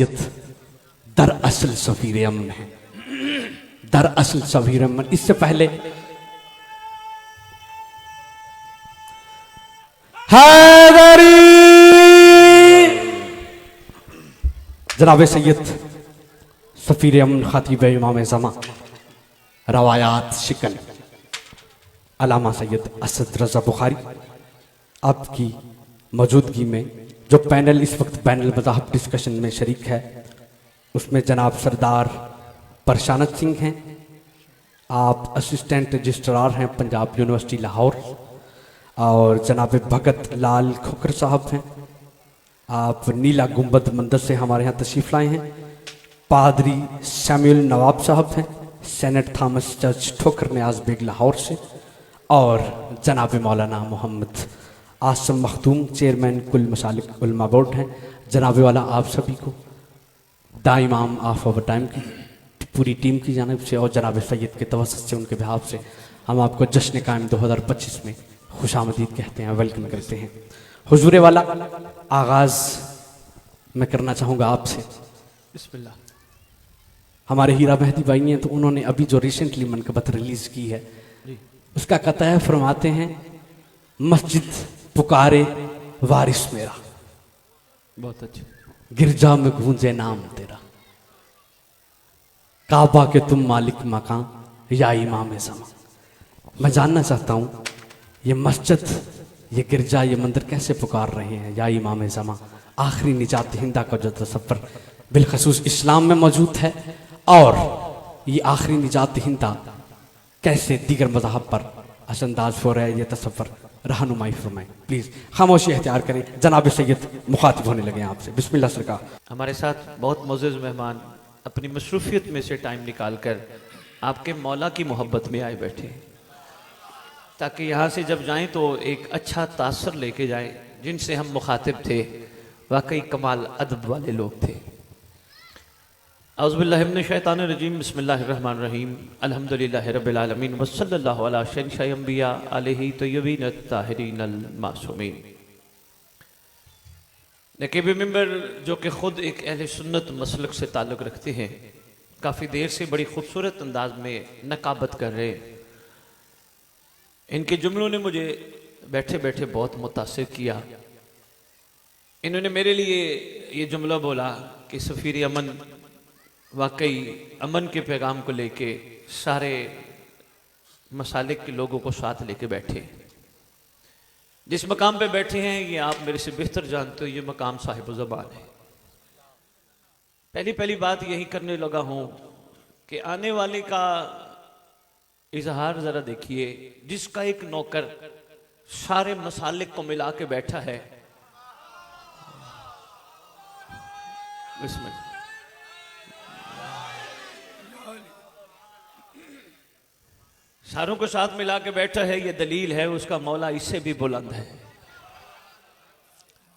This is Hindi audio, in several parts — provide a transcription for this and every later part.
सैयद दरअसल सफीर अमन है, दरअसल सफीर अमन। इससे पहले हैदरी जनाब सैयद सफीर अमन खतीब इमाम ज़मा रवायात शिकन अलामा सैयद असद रज़ा बुखारी, आपकी मौजूदगी में जो पैनल इस वक्त पैनल मज़ाहब डिस्कशन में शरीक है उसमें जनाब सरदार परशानत सिंह हैं, आप असिस्टेंट रजिस्ट्रार हैं पंजाब यूनिवर्सिटी लाहौर, और जनाब भगत लाल खोकर साहब हैं, आप नीला गुंबद मंदिर से हमारे यहाँ तशरीफ़ लाए हैं। पादरी सैमुअल नवाब साहब हैं, सेनेट थॉमस चर्च ठोकर न्याज बेग लाहौर से, और जनाब मौलाना मोहम्मद आसम मखदूम चेयरमैन कुल मसालिक उलमा बोर्ड हैं। जनाब वाला आप सभी को दाइमाम ऑफ ओवर टाइम की पूरी टीम की जानिब से और जनाब सैयद के तवस्सुत से उनके बिहाफ से हम आपको जश्न कायम 2025 में खुशामदीद कहते हैं, वेलकम करते हैं। हुजूर वाला आगाज़ मैं करना चाहूँगा आपसे। बिस्मिल्लाह। हमारे हीरा मेहदी भाई हैं तो उन्होंने अभी जो रिसेंटली मनकबत रिलीज़ की है उसका कतः फरमाते हैं, मस्जिद पुकारे वारिस मेरा, बहुत अच्छा, गिरजा में गूंजे नाम तेरा, काबा के तुम मालिक मकान या इमाम ज़मा। मैं जानना चाहता हूँ ये मस्जिद, ये गिरजा, ये मंदिर कैसे पुकार रहे हैं या इमाम ज़मा, आखिरी निजात हिंदा का जो तसव्वुर बिलखसूस इस्लाम में मौजूद है, और ये आखिरी निजात हिंदा कैसे दीगर मज़ाहब पर असरअंदाज हो रहा है, ये तसव्वुर रहनुमाई फरमाएं प्लीज़। खामोशी इख्तियार करें, जनाब सैयद मुखातिब होने लगे आपसे। बिस्मिल्लाह सरकार। हमारे साथ बहुत मोअज़्ज़ज़ मेहमान अपनी मसरूफियत में से टाइम निकाल कर आपके मौला की मोहब्बत में आए बैठे, ताकि यहाँ से जब जाएं तो एक अच्छा तासर लेके जाएं। जिनसे हम मुखातिब थे वाकई कमाल अदब वाले लोग थे। औज़ुबिल्लाहि मिनश शैतानिर रजीम, बिस्मिल्लाहिर रहमानिर रहीम, अल्हम्दुलिल्लाहि रब्बिल आलमीन, वस्सल्लल्लाहु अला शरीशाय अंबिया अलैहि तय्यबीन ताहिरीनल मासूमीन। नकीब मेंबर जो कि ख़ुद एक अहले सुन्नत मसलक से ताल्लुक़ रखते हैं, काफ़ी देर से बड़ी खूबसूरत अंदाज में नकाबत कर रहे हैं। इनके जुमलों ने मुझे बैठे बैठे बहुत मुतासिर किया। इन्होंने मेरे लिए ये जुमला बोला कि सफ़ीर अमन वाकई अमन के पैगाम को लेके सारे मसालिक के लोगों को साथ लेके बैठे। जिस मकाम पे बैठे हैं ये आप मेरे से बेहतर जानते हो, ये मकाम साहिब ज़बान है। पहली बात यही करने लगा हूँ कि आने वाले का इजहार ज़रा देखिए, जिसका एक नौकर सारे मसालिक को मिला के बैठा है। बिस्मिल्लाह। सारों को साथ मिला के बैठा है, ये दलील है उसका मौला इससे भी बुलंद है।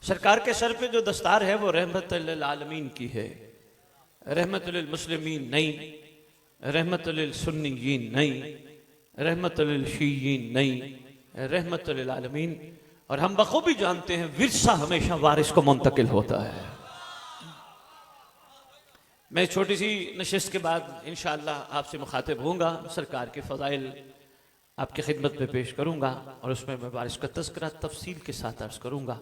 सरकार के सर पे जो दस्तार है वो रहमतुल आलमीन की है, रहमतुल मुस्लिमीन नहीं, रहमतुल सुन्नियीन नहीं, रहमतुल शिय्यीन नहीं, रहमतुल आलमीन। और हम बखूबी जानते हैं विरसा हमेशा वारिस को मुंतकिल होता है। मैं छोटी सी नशिस्त के बाद इंशाअल्लाह आपसे मुखातिब होऊंगा, सरकार के फ़ज़ाइल आपकी खिदमत में पेश करूंगा और उसमें मैं वारिस का तज़किरा तफसील के साथ अर्ज करूंगा।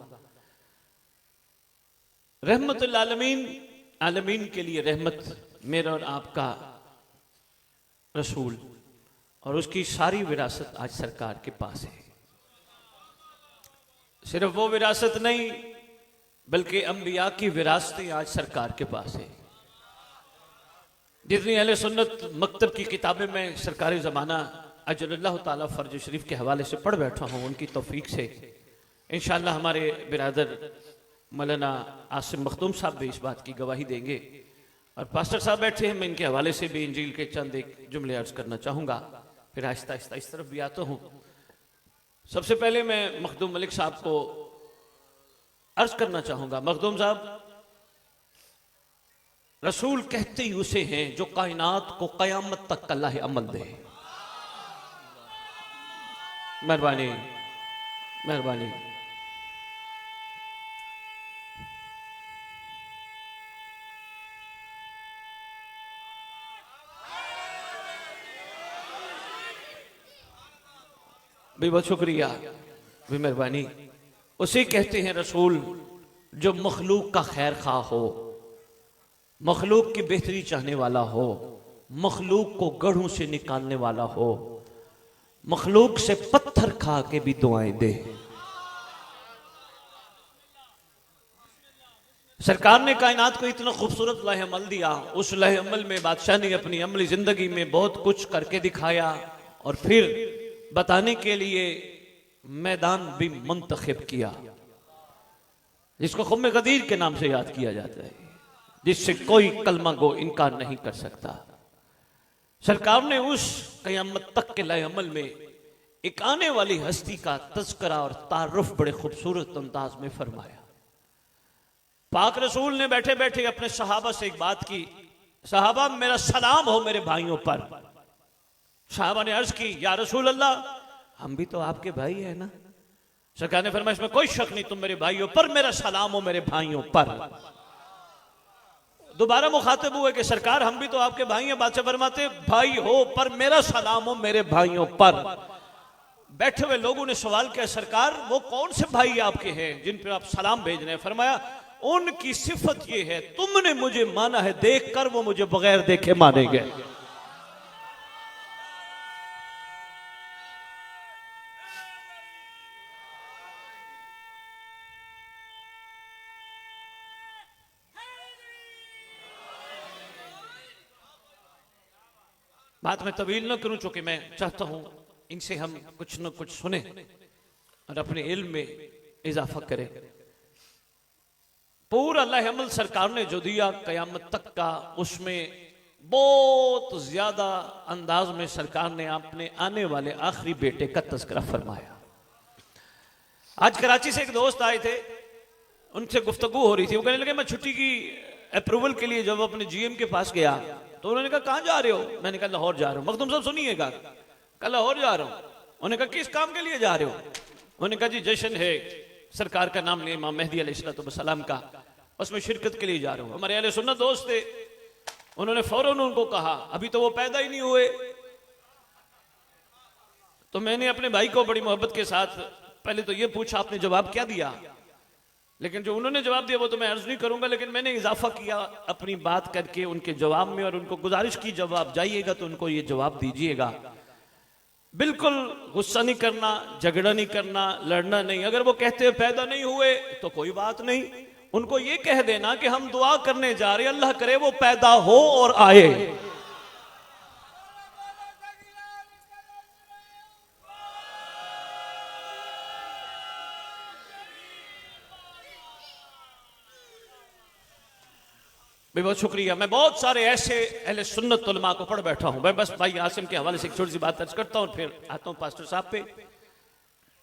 रहमतुल आलमीन, आलमीन के लिए रहमत, मेरा और आपका रसूल, और उसकी सारी विरासत आज सरकार के पास है। सिर्फ वो विरासत नहीं बल्कि अंबिया की विरासतें आज सरकार के पास है। जितनी अहले सुन्नत मकतब की किताबें मैं सरकारी ज़माना अजल्लाहु ताला फ़र्ज शरीफ के हवाले से पढ़ बैठा हूँ, उनकी तौफीक से इंशाअल्लाह हमारे बिरादर मौलाना आसिम मखदूम साहब भी इस बात की गवाही देंगे। और पास्टर साहब बैठे हैं, मैं इनके हवाले से भी इंजील के चंद एक जुमले अर्ज करना चाहूँगा, फिर आहिस्ता आहिस्ता इस तरफ भी आता हूँ। सबसे पहले मैं मखदूम मलिक साहब को अर्ज करना चाहूँगा। मखदूम साहब, रसूल कहते ही उसे हैं जो कायनात को कयामत तक अल्लाह अमल दे। मेहरबानी मेहरबानी। बहुत शुक्रिया, भी मेहरबानी। उसे कहते हैं रसूल जो मखलूक का खैर खा हो, मखलूक की बेहतरी चाहने वाला हो, मखलूक को गढ़ों से निकालने वाला हो, मखलूक से पत्थर खा के भी दुआएं दे। सरकार ने कायनात को इतना खूबसूरत लहे अमल दिया, उस लहे अमल में बादशाह ने अपनी अमली जिंदगी में बहुत कुछ करके दिखाया और फिर बताने के लिए मैदान भी मुंतखब किया, जिसको खुम्मे गदीर के नाम से याद किया जाता है, जिससे कोई कलमा गो इनकार नहीं कर सकता। सरकार ने उस क़यामत तक के लहे अमल में एक आने वाली हस्ती का तज़किरा और तारुफ बड़े खूबसूरत अंदाज में फरमाया। पाक रसूल ने बैठे बैठे अपने सहाबा से एक बात की, सहाबा मेरा सलाम हो मेरे भाइयों पर। सहाबा ने अर्ज की, या रसूल अल्लाह, हम भी तो आपके भाई है ना। सरकार ने फरमाया, इसमें कोई शक नहीं, तुम मेरे भाइयों पर, मेरा सलाम हो मेरे भाइयों पर। दोबारा मुखातिब हुए कि सरकार हम भी तो आपके भाई हैं। बादशाह फरमाते, भाई हो पर मेरा सलाम हो मेरे भाइयों पर। बैठे हुए लोगों ने सवाल किया, सरकार वो कौन से भाई आपके हैं जिन पर आप सलाम भेज रहे हैं? फरमाया, उनकी सिफत ये है, तुमने मुझे माना है देखकर, वो मुझे बगैर देखे मानेंगे। बात में तवील न करूं, चूंकि मैं चाहता हूं इनसे हम कुछ न कुछ सुने और अपने इल्म में इजाफा करें। पूरा लहे अमल सरकार ने जो दिया कयामत तक का, उसमें बहुत ज्यादा अंदाज में सरकार ने अपने आने वाले आखिरी बेटे का तज़किरा फरमाया। आज कराची से एक दोस्त आए थे, उनसे गुफ्तगू हो रही थी। वो कहने लगे, मैं छुट्टी की अप्रूवल के लिए जब अपने जीएम के पास गया तो उन्होंने कहा, कहाँ जा रहे हो? मैंने कहा, लाहौर जा रहा हूँ। मखदूम साहब सुनिएगा, कल लाहौर जा रहा हूँ। उन्होंने कहा, किस काम के लिए जा रहे हो? उन्होंने कहा, जी जश्न है सरकार का नाम लिया इमाम मेहदी अलैहिस्सलाम का, उसमें शिरकत के लिए जा रहा हूँ। हमारे अहले सुन्नत दोस्त थे, उन्होंने फौरन उनको कहा, अभी तो वो पैदा ही नहीं हुए। तो मैंने अपने भाई को बड़ी मोहब्बत के साथ पहले तो ये पूछा, आपने जवाब क्या दिया? लेकिन जो उन्होंने जवाब दिया वो तो मैं अर्ज नहीं करूंगा, लेकिन मैंने इजाफा किया अपनी बात करके उनके जवाब में, और उनको गुजारिश की, जवाब जाइएगा तो उनको ये जवाब दीजिएगा, बिल्कुल गुस्सा नहीं करना, झगड़ा नहीं करना, लड़ना नहीं। अगर वो कहते हैं पैदा नहीं हुए तो कोई बात नहीं, उनको ये कह देना कि हम दुआ करने जा रहे हैं, अल्लाह करे वो पैदा हो और आए। बहुत शुक्रिया। मैं बहुत सारे ऐसे अहले सुन्नत उलमा को पढ़ बैठा हूं। मैं बस भाई आसिम के हवाले से एक छोटी सी बात अर्ज करता हूं, फिर आता हूं पास्टर साहब पे।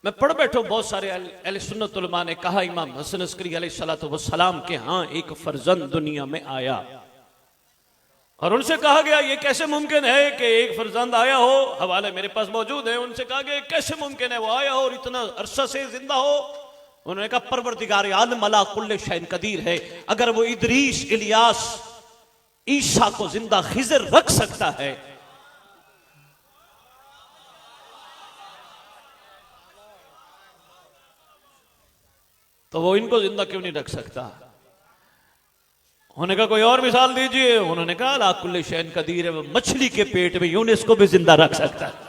मैं पढ़ बैठा हूं, बहुत सारे अहले सुन्नत उलमा ने कहा, इमाम हसन अस्करी अलैहिस्सलातु वस्सलाम के हाँ एक फर्जंद दुनिया में आया, और उनसे कहा गया ये कैसे मुमकिन है कि एक फर्जंद आया हो? हवाले मेरे पास मौजूद है। उनसे कहा गया कैसे मुमकिन है वो आया हो और इतना अरसा से जिंदा हो? उन्होंने कहा, परवरदिगार आलम अला कुल्ले शैइन कदीर है। अगर वो इदरीस, इलियास, ईसा को जिंदा खिजर रख सकता है, तो वो इनको जिंदा क्यों नहीं रख सकता? उन्होंने कहा, कोई और मिसाल दीजिए। उन्होंने कहा, अला कुल्ले शैइन कदीर है, वो मछली के पेट में यूनुस को भी जिंदा रख सकता है।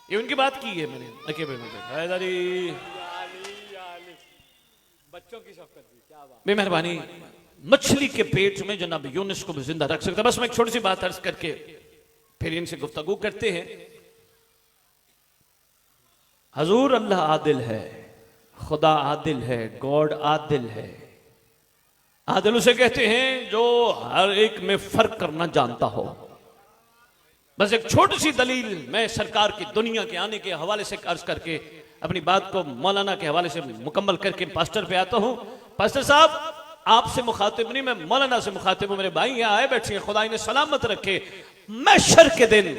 ये उनकी बात की है मैंने बच्चों की शफकत भी, क्या बात। मेहरबानी, मछली के पेट में जनाब यूनुस को भी जिंदा रख सकता। बस मैं एक छोटी सी बात अर्ज करके फिर इनसे गुफ्तगू करते हैं। हजूर अल्लाह आदिल है, खुदा आदिल है, गॉड आदिल है। आदिल उसे कहते हैं जो हर एक में फर्क करना जानता हो। बस एक छोटी सी दलील मैं सरकार की दुनिया के आने के हवाले से अर्ज करके अपनी बात को मौलाना के हवाले से मुकम्मल करके पास्टर पे आता हूं। पास्टर साहब, आपसे मुखातिब नहीं, मैं मौलाना से मुखातिब हूं। मेरे भाई यहाँ आए बैठे हैं, खुदा इन्हें सलामत रखे। महशर के दिन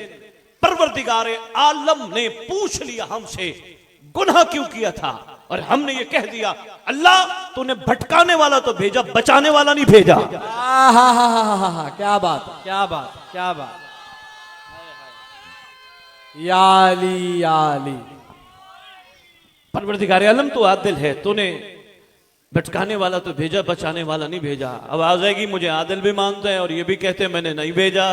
परवरदिगार आलम ने पूछ लिया हमसे गुनाह क्यों किया था, और हमने ये कह दिया, अल्लाह तूने भटकाने वाला तो भेजा, बचाने वाला नहीं भेजा। क्या बात, क्या बात, क्या बात। या अली, या अली। परवरदिगार आलम तो आदिल है, तूने भटकाने वाला तो भेजा, बचाने वाला नहीं भेजा। अब आ जाएगी, मुझे आदिल भी मानते हैं और ये भी कहते हैं मैंने नहीं भेजा।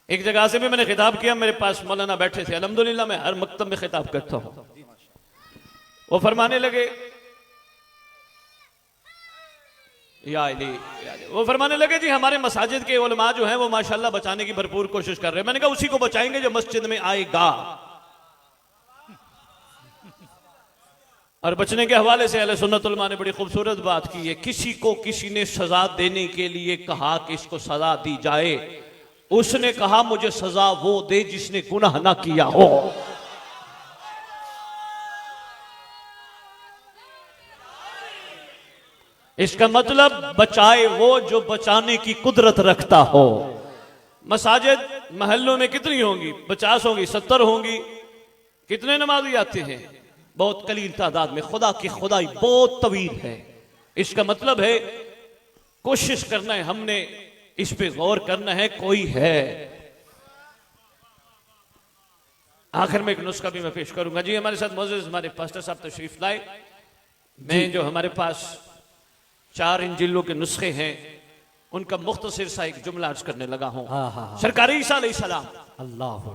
एक जगह से भी मैंने खिताब किया, मेरे पास मौलाना बैठे थे, अल्हम्दुलिल्लाह मैं हर मकतब में खिताब करता हूं। वो फरमाने लगे या अली, वो फरमाने लगे जी हमारे मसाजिद के उलमा जो हैं वो माशाल्लाह बचाने की भरपूर कोशिश कर रहे हैं। मैंने कहा उसी को बचाएंगे जो मस्जिद में आएगा। और बचने के हवाले से अहले सुन्नत उलमा ने बड़ी खूबसूरत बात की है। किसी को किसी ने सजा देने के लिए कहा कि इसको सजा दी जाए, उसने कहा मुझे सजा वो दे जिसने गुनाह ना किया हो। इसका मतलब बचाए वो जो बचाने की कुदरत रखता हो। मसाजिद महल्लों में कितनी होंगी? 50 होंगी, 70 होंगी। कितने नमाजी आते हैं? बहुत कलील तादाद में। खुदा की खुदाई बहुत तवील है। इसका मतलब है कोशिश करना है, हमने इस पे गौर करना है, कोई है। आखिर में एक नुस्खा भी मैं पेश करूंगा। जी हमारे साथ मौजूद हमारे पास्टर साहब तशरीफ लाए। मैं जो हमारे पास 4 इंजिलों के नुस्खे हैं उनका मुख्तसर सा एक जुमला अर्ज करने लगा हूं। सरकार ईसा अलैहिस्सलाम, अल्लाह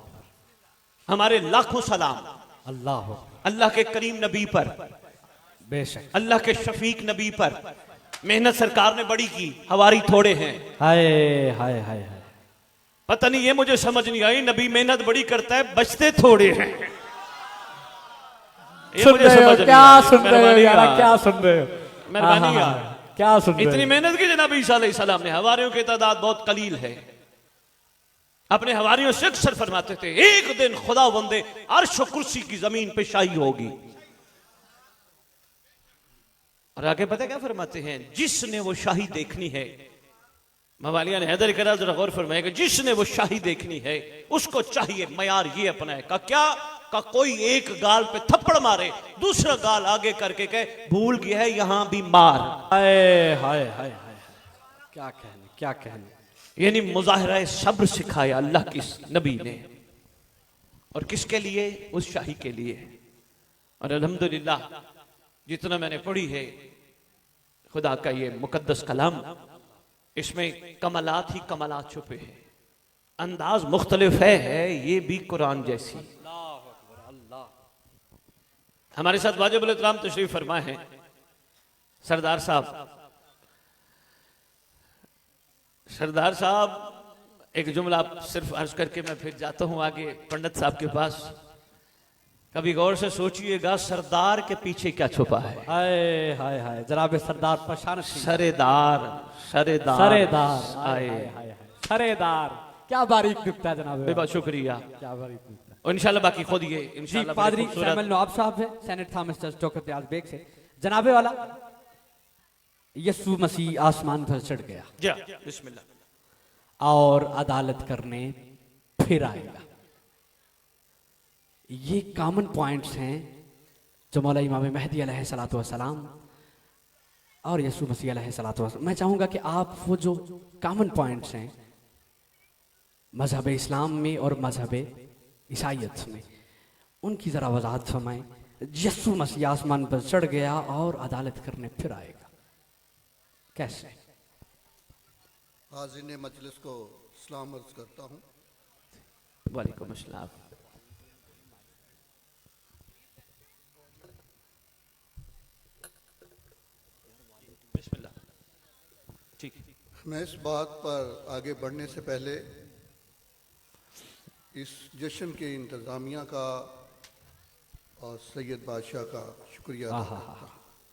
हमारे लाखों सलाम अल्लाह अल्लाह के करीम नबी पर, बेशक अल्लाह के शफीक नबी पर। मेहनत सरकार ने बड़ी की, हवारी थोड़े हैं। हाय हाय हाय हाय। पता नहीं, ये मुझे समझ नहीं आई, नबी मेहनत बड़ी करता है, बचते थोड़े हैं। ये सुन मुझे रहे हो? समझ क्या नहीं आई। सुन रहे हो मेहरबानी यार, यार। क्या सुन रहे हो? मेहरबानी यार। क्या सुन रहे हो? इतनी मेहनत की जनाब ईसा अलैहिस्सलाम ने। हवारियों की तादाद बहुत कलील है। अपने हवारियों से अक्सर फरमाते थे एक दिन खुदा बंदे अर्श और कुर्सी की जमीन पे शाही होगी। और आगे पता क्या फरमाते हैं? जिसने वो शाही देखनी है, मवालिया ने हैदर करा, जरा गौर फरमाएगा, जिसने वो शाही देखनी है उसको चाहिए मयार ये अपनाए का क्या का कोई एक गाल पे थप्पड़ मारे, दूसरा गाल आगे करके कहे भूल गया है यहां भी मार। हाय हाय हाय हाय। क्या कहने, क्या कहने। यानी मुजाहिरा सब्र सिखाया अल्लाह की नबी ने। और किसके लिए? उस शाही के लिए। और अल्हम्दुलिल्लाह जितना मैंने पढ़ी है खुदा का ये मुकद्दस कलाम, इसमें कमलात ही कमलात छुपे हैं। अंदाज मुख्तलिफ है ये भी कुरान जैसी। हमारे साथ वाजिबुल इत्तराम तशरीफ फरमा है सरदार साहब। सरदार साहब एक जुमला सिर्फ अर्ज करके मैं फिर जाता हूं आगे पंडित साहब के पास। कभी गौर से सोचिएगा सरदार के पीछे क्या छुपा है। हाय हाय हाय। जनाब सरदार पशान सरेदार, सरेदार, सरेदार, आए सरेदार। क्या बारीक नुक्ता है जनाब। बहुत शुक्रिया। क्या बारीक नुक्ता। और इंशाल्लाह बाकी खुद ये जी इंशाल्लाह पादरी बड़े खूबसूरत- सैमुअल नवाब साहब है, सेनेट थॉमस चर्च चौकत आज बेग से। जनाबे वाला यीशु मसीह आसमान पर चढ़ गया जी बिस्मिल्लाह और अदालत करने फिर आएगा। ये कॉमन पॉइंट्स हैं जो मौला इमाम महदी अलैहिस्सलातु वस्सलाम और यीशु मसीह अलैहिस्सलातु वस्सलाम। मैं चाहूंगा कि आप वो जो कॉमन पॉइंट्स हैं मजहब इस्लाम में और मजहब ईसाईयत में, उनकी जरा वजाहत फरमाएं। यीशु मसीह आसमान पर चढ़ गया और अदालत करने फिर आएगा, कैसे? हाज़िर मजलिस को सलाम अर्ज करता हूँ। वालेकुम अस्सलाम। बिस्मिल्लाह। ठीक। मैं इस बात पर आगे बढ़ने से पहले इस जश्न के इंतज़ामिया का और सैयद बादशाह का शुक्रिया अदा करता हूं।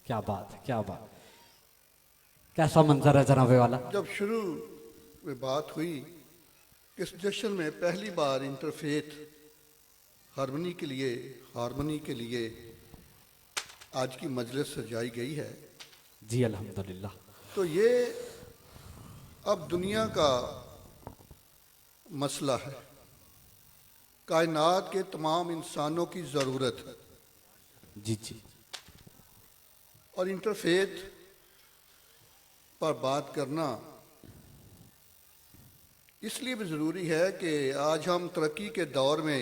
क्या बात है, क्या बात। कैसा मंजर है जनाबे वाला। जब शुरू में बात हुई कि इस जश्न में पहली बार इंटरफेथ हारमोनी के लिए आज की मजलिस सजाई गई है, जी अल्हम्दुलिल्लाह। तो ये अब दुनिया का मसला है, कायनात के तमाम इंसानों की ज़रूरत है। जी जी। और इंटरफेथ पर बात करना इसलिए भी ज़रूरी है कि आज हम तरक्की के दौर में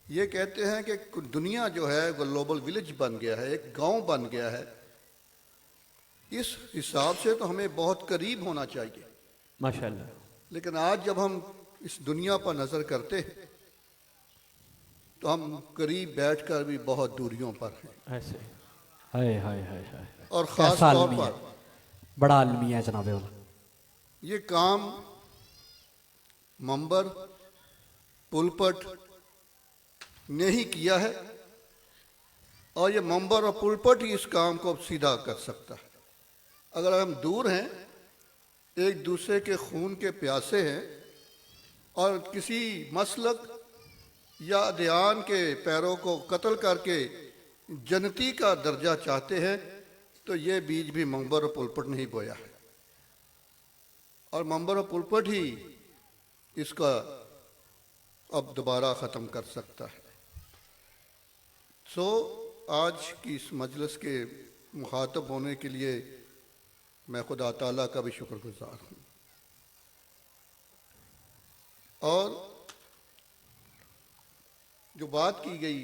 ये कहते हैं कि दुनिया जो है ग्लोबल विलेज बन गया है, एक गांव बन गया है। इस हिसाब से तो हमें बहुत करीब होना चाहिए, माशाल्लाह। लेकिन आज जब हम इस दुनिया पर नज़र करते हैं तो हम करीब बैठकर भी बहुत दूरियों पर हैं। ऐसे हाय हाय हाय हाय। और ख़ास कैसा तौर आलमी है, पर बड़ा आलमी है जनाबे वाला। ये काम मंबर पुलपट ने ही किया है और ये मंबर और पुलपट ही इस काम को सीधा कर सकता है। अगर हम दूर हैं, एक दूसरे के खून के प्यासे हैं और किसी मसलक या अदयान के पैरों को कत्ल करके जनती का दर्जा चाहते हैं, तो ये बीज भी मंबर और पुलपट ने ही बोया है और मंबर और पुलपट ही इसका अब दोबारा ख़त्म कर सकता है। आज की इस मजलिस के मुखातब होने के लिए मैं खुदा ताला का भी शुक्रगुजार हूँ। और जो बात की गई,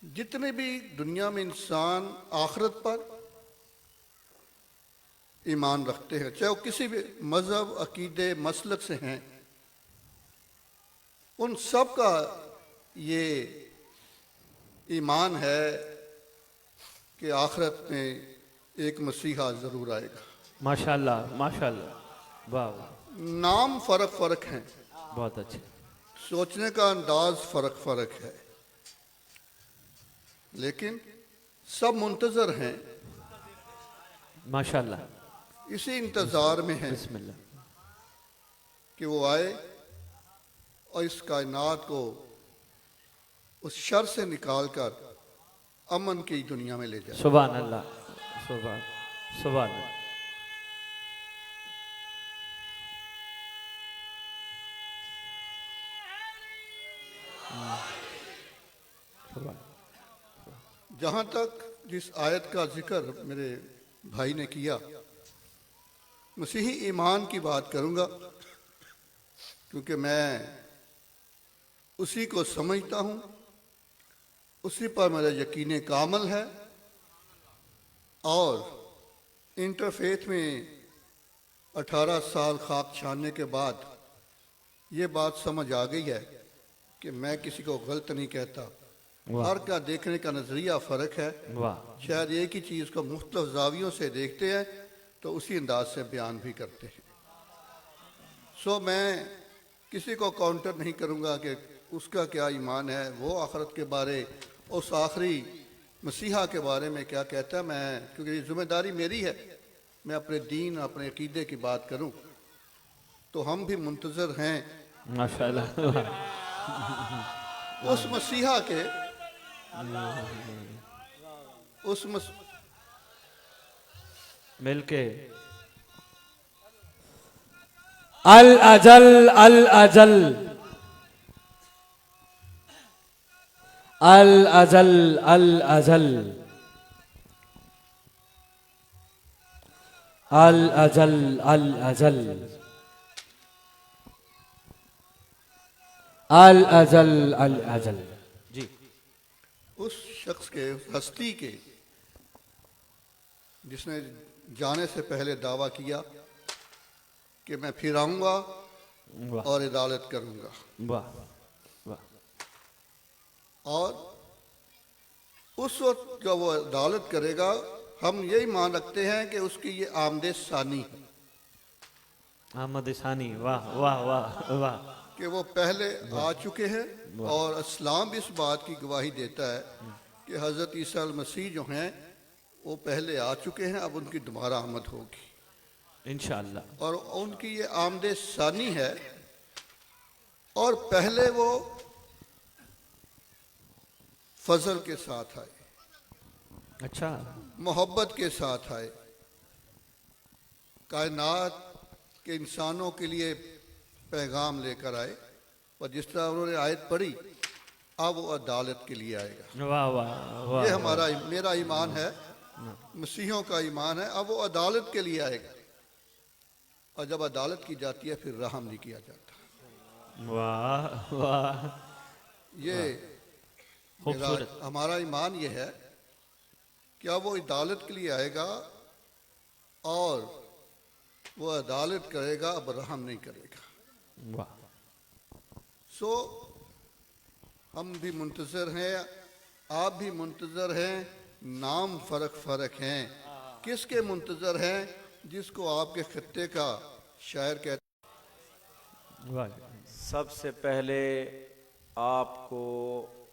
जितने भी दुनिया में इंसान आखिरत पर ईमान रखते हैं, चाहे वो किसी भी मज़हब अकीदे मसलक से हैं, उन सब का ये ईमान है कि आखिरत में एक मसीहा ज़रूर आएगा। माशाल्लाह माशाल्लाह, वाह वाह, नाम फ़र्क फ़र्क हैं, बहुत अच्छे। सोचने का अंदाज फ़र्क फ़र्क है, लेकिन सब मुंतज़र हैं, माशाल्लाह। इसी इंतज़ार में हैं बिस्मिल्लाह। कि वो आए और इस कायनात को उस शर से निकाल कर अमन की दुनिया में ले जाए। सुभान अल्लाह, सुभान सुभान अल्लाह। जहाँ तक जिस आयत का जिक्र मेरे भाई ने किया, मसीही ईमान की बात करूँगा क्योंकि मैं उसी को समझता हूँ, उसी पर मेरा यकीन कामल है। और इंटरफेथ में 18 साल खाक छानने के बाद ये बात समझ आ गई है कि मैं किसी को गलत नहीं कहता। हर का देखने का नज़रिया फ़र्क है। वाह, शायद एक ही चीज़ को मुख्तलिफ जावियों से देखते हैं तो उसी अंदाज से बयान भी करते हैं। मैं किसी को काउंटर नहीं करूँगा कि उसका क्या ईमान है, वो आखिरत के बारे, उस आखिरी मसीहा के बारे में क्या कहता है। मैं, क्योंकि ये जिम्मेदारी मेरी है, मैं अपने दीन अपने अकीदे की बात करूँ, तो हम भी मुंतज़र हैं माशाल्लाह। उस मसीहा के, मिलके अल अजल अल अजल अल अजल अल अजल अल अजल अल अजल अल अजल अल अजल। जी, उस शख्स के, उस हस्ती के जिसने जाने से पहले दावा किया कि मैं फिर आऊँगा वाह और अदालत करूँगा। वाह वाह, और उस वक्त जब वो अदालत करेगा, हम यही मान रखते हैं कि उसकी ये आमदे सानी है, अहमद सानी। वाह वाह वाह वाह, कि वो पहले आ चुके हैं। और इस्लाम भी इस बात की गवाही देता है कि हज़रत ईसा अल मसीह जो हैं वो पहले आ चुके हैं, अब उनकी दोबारा आमद होगी इंशाअल्लाह। और उनकी ये आमदे सानी है। और पहले वो फजल के साथ आए, अच्छा, मोहब्बत के साथ आए, कायनात के इंसानों के लिए पैगाम लेकर आए। और जिस तरह उन्होंने आयत पढ़ी, अब वो अदालत के लिए आएगा। वाह वाह वाह, ये हमारा, मेरा ईमान है मसीहों का ईमान है। अब वो अदालत के लिए आएगा, और जब अदालत की जाती है फिर रहम नहीं किया जाता। वाह वाह, ये खूबसूरत। मेरा हमारा ईमान ये है कि अब वो अदालत के लिए आएगा और वो अदालत करेगा, अब रहम नहीं करेगा। वाह, सो हम भी मुंतज़र हैं, आप भी मुंतज़र हैं, नाम फ़र्क हैं। किसके मुंतज़र हैं? जिसको आपके खत्ते का शायर कहते। वाह, सबसे पहले आपको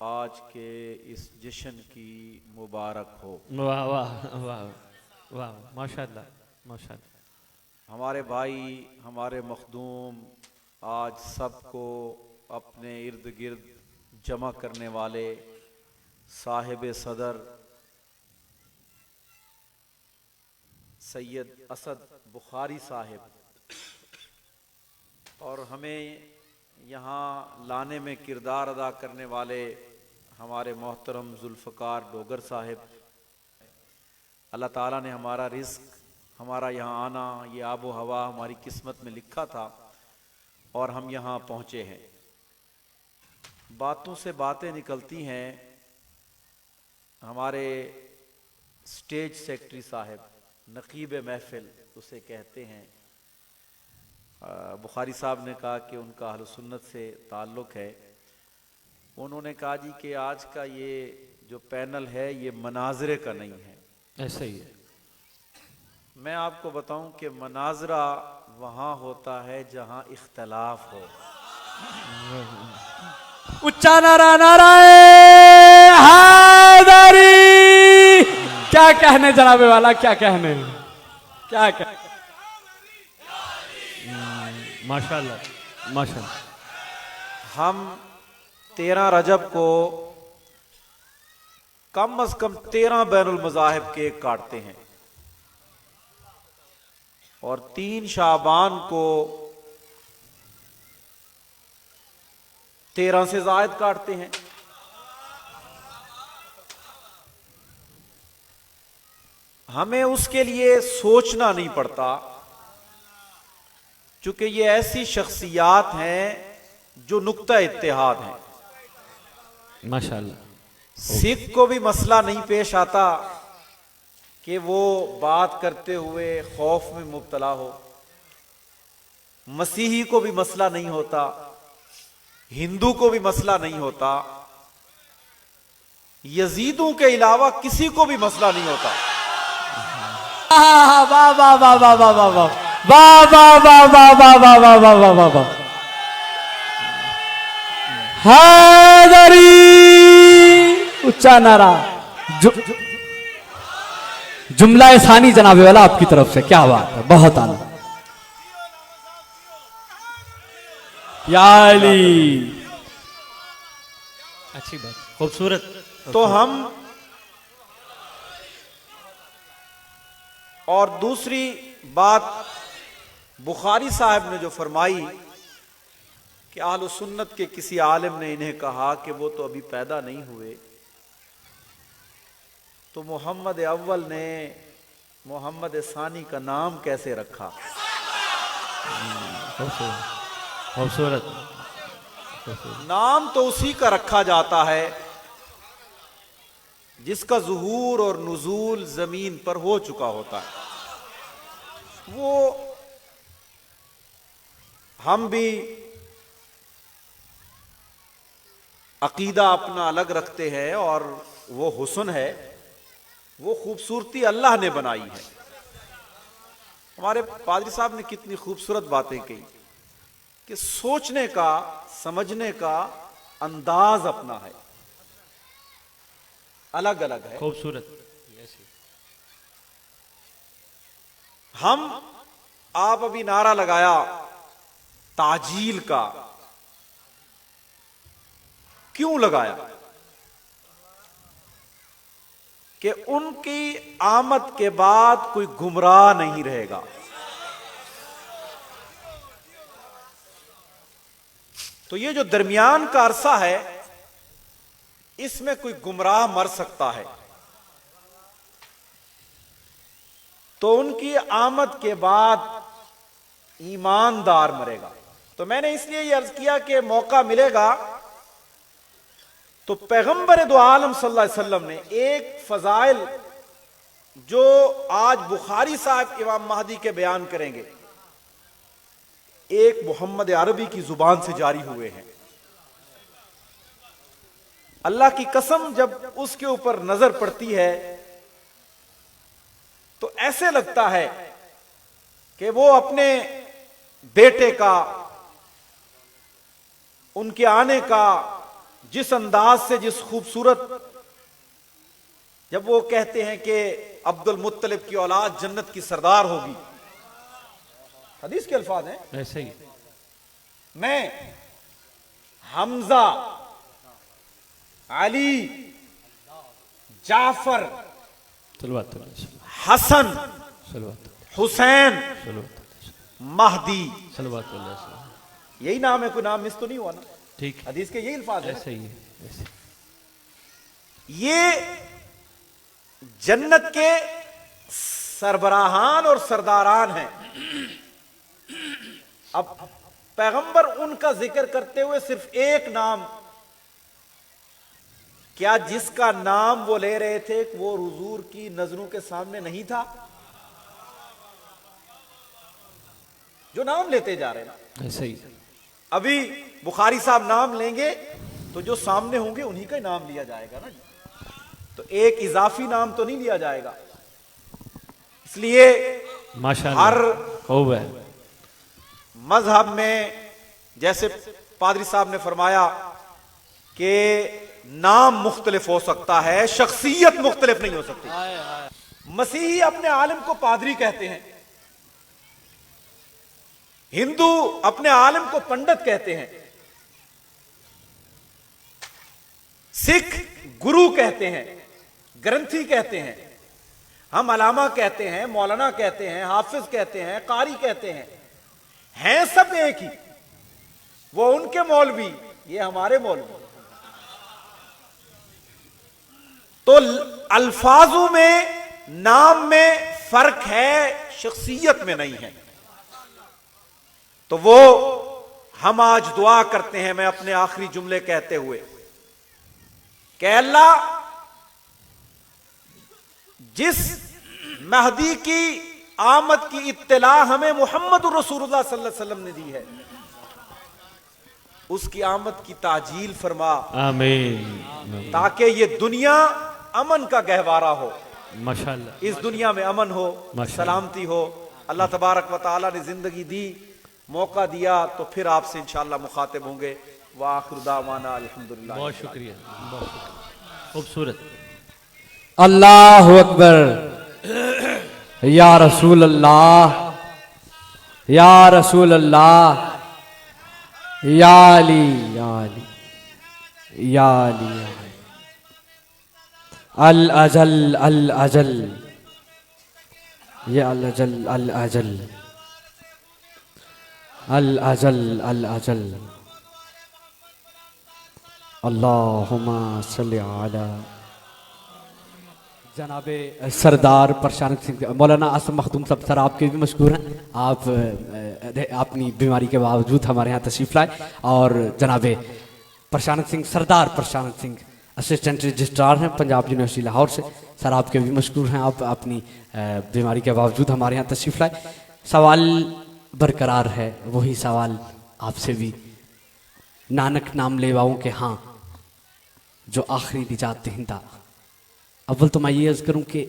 आज के इस जश्न की मुबारक हो। वाह वाह वाह वाह, माशाल्लाह माशाल्लाह। हमारे भाई, हमारे मखदूम आज सबको अपने इर्द गिर्द जमा करने वाले साहिब सदर सैयद असद बुखारी साहिब, और हमें यहाँ लाने में किरदार अदा करने वाले हमारे मोहतरम जुल्फ़कार डोगर साहिब, अल्लाह ताला ने हमारा रिस्क, हमारा यहाँ आना, ये आबो हवा हमारी किस्मत में लिखा था और हम यहाँ पहुँचे हैं। बातों से बातें निकलती हैं। हमारे स्टेज सेक्रेटरी साहब, नकीब महफिल उसे कहते हैं, बुखारी साहब ने कहा कि उनका अहल सुन्नत से ताल्लुक़ है। उन्होंने कहा जी कि आज का ये जो पैनल है ये मनाजरे का नहीं है। ऐसा ही है। मैं आपको बताऊं कि मनाजरा वहाँ होता है जहाँ इख्तलाफ हो। उच्चा नारा, नाराए हैदरी। क्या कहने जनाबे वाला, क्या कहने, क्या कहने। माशाल्लाह माशाल्लाह। हम 13 रजब को कम अज कम 13 बैनुल मज़ाहिब केक काटते हैं और 3 शाबान को 13 से ज़ायद काटते हैं। हमें उसके लिए सोचना नहीं पड़ता, चूंकि ये ऐसी शख्सियात हैं जो नुक्ता इत्तेहाद हैं। माशाल्लाह। सिख को भी मसला नहीं पेश आता कि वो बात करते हुए खौफ में मुब्तला हो, मसीही को भी मसला नहीं होता, हिंदू को भी मसला नहीं होता, यजीदों के अलावा किसी को भी मसला नहीं होता। वाह वाह वाह वाह वाह वाह वाह वाह वाह वाह वाह वाह वाह वाह वाह वाह वाह वाह वाह। हैदरी, उच्चा नारा, जुमला सानी जनाबे वाला आपकी तरफ से, क्या बात है, बहुत आनंद। या अली, अच्छी बात, खूबसूरत। तो हम, और दूसरी बात बुखारी साहब ने जो फरमाई कि अहल सुन्नत के किसी आलिम ने इन्हें कहा कि वो तो अभी पैदा नहीं हुए, तो मोहम्मद अव्वल ने मोहम्मद सानी का नाम कैसे रखा? खूबसूरत। नाम तो उसी का रखा जाता है जिसका ज़ुहूर और नुज़ूल जमीन पर हो चुका होता है। वो हम भी अकीदा अपना अलग रखते हैं और वो हुस्न है, वो खूबसूरती अल्लाह ने बनाई है। हमारे पादरी साहब ने कितनी खूबसूरत बातें कही कि सोचने का, समझने का अंदाज अपना है, अलग अलग है। खूबसूरत। हम, आप अभी नारा लगाया ताजील का, क्यों लगाया? कि उनकी आमद के बाद कोई गुमराह नहीं रहेगा। तो ये जो दरमियान का अरसा है, इसमें कोई गुमराह मर सकता है। तो उनकी आमद के बाद ईमानदार मरेगा। तो मैंने इसलिए ये अर्ज किया कि मौका मिलेगा तो पैगंबर दो आलम सल्लल्लाहु अलैहि वसल्लम ने एक फजाइल जो आज बुखारी साहब इमाम महदी के बयान करेंगे, एक मोहम्मद अरबी की जुबान से जारी हुए हैं। अल्लाह की कसम, जब उसके ऊपर नजर पड़ती है तो ऐसे लगता है कि वो अपने बेटे का, उनके आने का जिस अंदाज से, जिस खूबसूरत, जब वो कहते हैं कि अब्दुल मुत्तलिब की औलाद जन्नत की सरदार होगी, हदीस के अल्फाज हैं, ऐसे ही मैं हमजा, अली, जाफर, सलवात हसन, सलवात हुसैन, सलवात महदी, सलवात, यही नाम है, कोई नाम मिस तो नहीं हुआ ना? ठीक, हदीस के यही अल्फाज है। ऐसे ही है, ऐसे। ये जन्नत के सरबराहान और सरदारान हैं। अब पैगंबर उनका जिक्र करते हुए सिर्फ एक नाम, क्या जिसका नाम वो ले रहे थे वो हुजूर की नजरों के सामने नहीं था? जो नाम लेते जा रहे हैं, ऐसे ही अभी बुखारी साहब नाम लेंगे तो जो सामने होंगे उन्हीं का नाम लिया जाएगा ना, तो एक इजाफी नाम तो नहीं लिया जाएगा। इसलिए माशाअल्लाह हर खूब है। मजहब में, जैसे पादरी साहब ने फरमाया कि नाम मुख्तलिफ हो सकता है, शख्सियत मुख्तलिफ नहीं हो सकती। मसीही अपने आलिम को पादरी कहते हैं, हिंदू अपने आलिम को पंडित कहते हैं, सिख गुरु कहते हैं, ग्रंथी कहते हैं, हम अलामा कहते हैं, मौलाना कहते हैं, हाफिज कहते हैं, कारी कहते हैं सब एक ही। वो उनके मौलवी, ये हमारे मौलवी। तो अल्फाजों में, नाम में फर्क है, शख्सियत में नहीं है। तो वो हम आज दुआ करते हैं, मैं अपने आखिरी जुमले कहते हुए, कि अल्लाह जिस महदी की आमद की इत्तला हमें मोहम्मद रसूलुल्लाह सल्लल्लाहु अलैहि वसल्लम ने दी है, उसकी आमद की ताजील फरमा, आमीन, ताकि ये दुनिया अमन का गहवारा हो, माशाअल्लाह, इस दुनिया में अमन हो, सलामती हो। अल्लाह तबारक व तआला ने जिंदगी दी, मौका दिया, तो फिर आपसे इंशाअल्लाह मुखातिब होंगे। व आखिर दावाना अल्हम्दुलिल्लाह। बहुत शुक्रिया, बहुत शुक्रिया, खूबसूरत। अल्लाहु अकबर, या रसूल अल्लाह, या रसूल अल्लाह, या अली, या अली, या अली, अल अजल, अल अजल, या अल अजल, अल अजल, अल अजल, अल अजल, अल्लाहुम्मा सल्ली अला जनाबे सरदार प्रशांत सिंह, मौलाना असम मखदूम साहब, सर आपके भी मशहूर हैं, आप अपनी बीमारी के बावजूद हमारे यहाँ तशरीफ लाए। और जनाबे प्रशांत सिंह, सरदार प्रशांत सिंह, असिस्टेंट रजिस्ट्रार हैं पंजाब यूनिवर्सिटी लाहौर से, सर आपके भी मशहूर हैं, आप अपनी बीमारी के बावजूद हमारे यहाँ तशरीफ लाए। सवाल बरकरार है, वही सवाल आपसे भी, नानक नाम लेवाओं के हाँ जो आखिरी निजात दहिंदा। अव्वल तो मैं ये अर्ज करूं कि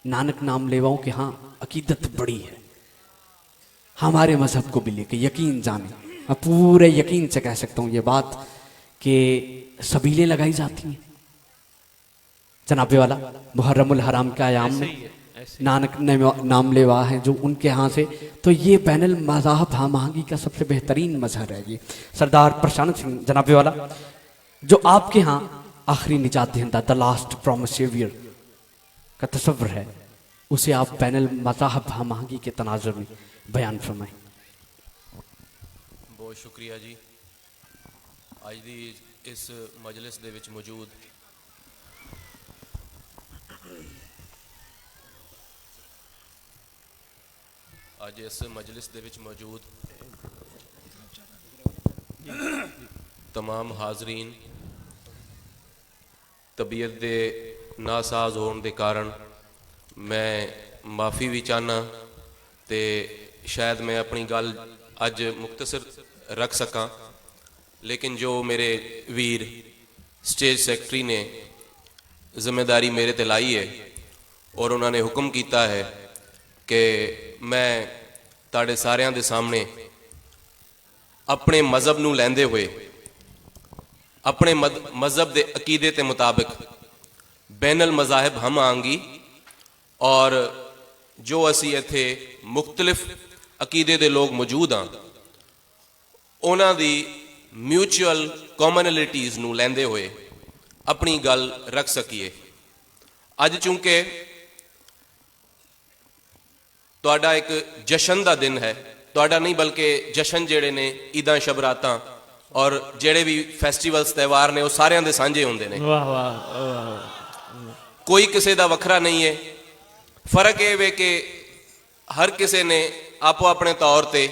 नानक नाम लेवाओं के हाँ अकीदत बड़ी है, हमारे मजहब को भी लेके यकीन जाने, मैं पूरे यकीन से कह सकता हूं ये बात कि सबीलें लगाई जाती हैं जनाबे वाला मुहर्रमुल हराम के आयाम में, नानक नाम लेवा है जो उनके यहाँ से, तो ये बैनुल मज़ाहब हमआहंगी का सबसे बेहतरीन मजहर है। ये सरदार प्रशांत सिंह जनाबे वाला जो आपके यहाँ आखिरी निजात दहिंदा, द लास्ट प्रॉमिस सेवियर का तस्वर है, उसे आप बैनुल मज़ाहब हमआहंगी के तनाजुर में बयान फरमाएं। बहुत शुक्रिया जी। आज दी इस मजलिस दे विच मौजूद ਅੱਜ ਇਸ ਮਜਲਿਸ ਦੇ ਵਿੱਚ ਮੌਜੂਦ तमाम हाजरीन, तबीयत दे नासाज होने के कारण मैं माफ़ी भी चाहना तो शायद मैं अपनी गल अज मुख्तसर रख सकां, लेकिन जो मेरे वीर स्टेज सैकटरी ने जिम्मेदारी मेरे ते लाई है और उन्होंने हुक्म किया है कि मैं तुहाडे सारियां दे सामने अपने मज़हब नूं लैंदे हुए अपने मज़हब के अकीदे के मुताबिक बैनल मज़ाहिब हम आंगी और जो असी इत्थे मुख्तलिफ अकीदे के लोग मौजूद हाँ उन्हां दी म्यूचुअल कॉमनैलिटीज़ नूं लैंदे हुए अपनी गल रख सकीए। अज चूंकि तुहाडा एक जशन का दिन है, तुहाडा नहीं बल्कि जशन जेड़े ने ईदां शबरातां और जेड़े भी फैसटिवल्स त्यौहार ने वो सारियां दे सांझे होंदे ने। वाह वाह, कोई किसी का वखरा नहीं है। फर्क ये वे कि हर किसी ने आपो अपने तौर पर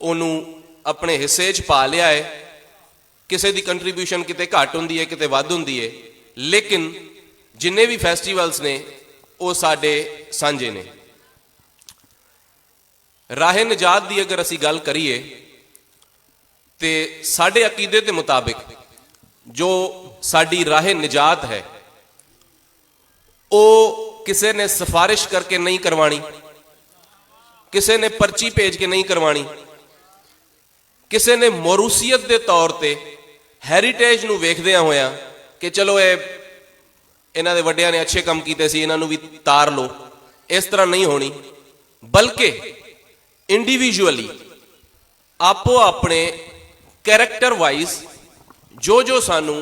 उन्होंने अपने हिस्से च पा लिया है। किसी की कंट्रीब्यूशन किते घट होंदी है, किते वध होंदी है, लेकिन जिन्ने भी फैसटिवल्स ने वो साडे सांझे ने। राहे निजात की अगर असी गल करिए तो साडे अकीदे के मुताबिक जो साडी राहे निजात है वो किसी ने सिफारिश करके नहीं करवानी, किसी ने पर्ची भेज के नहीं करवानी, किसी ने मोरूसीयत के तौर पर हैरीटेज नूं वेखदियां होया कि चलो ये इन्हां दे वड्डियां ने अच्छे काम कीते सी, इन्हां नूं भी तार लो, इस तरह नहीं होनी। बल्कि इंडिविजुअली आपो अपने कैरेक्टर वाइज जो सानू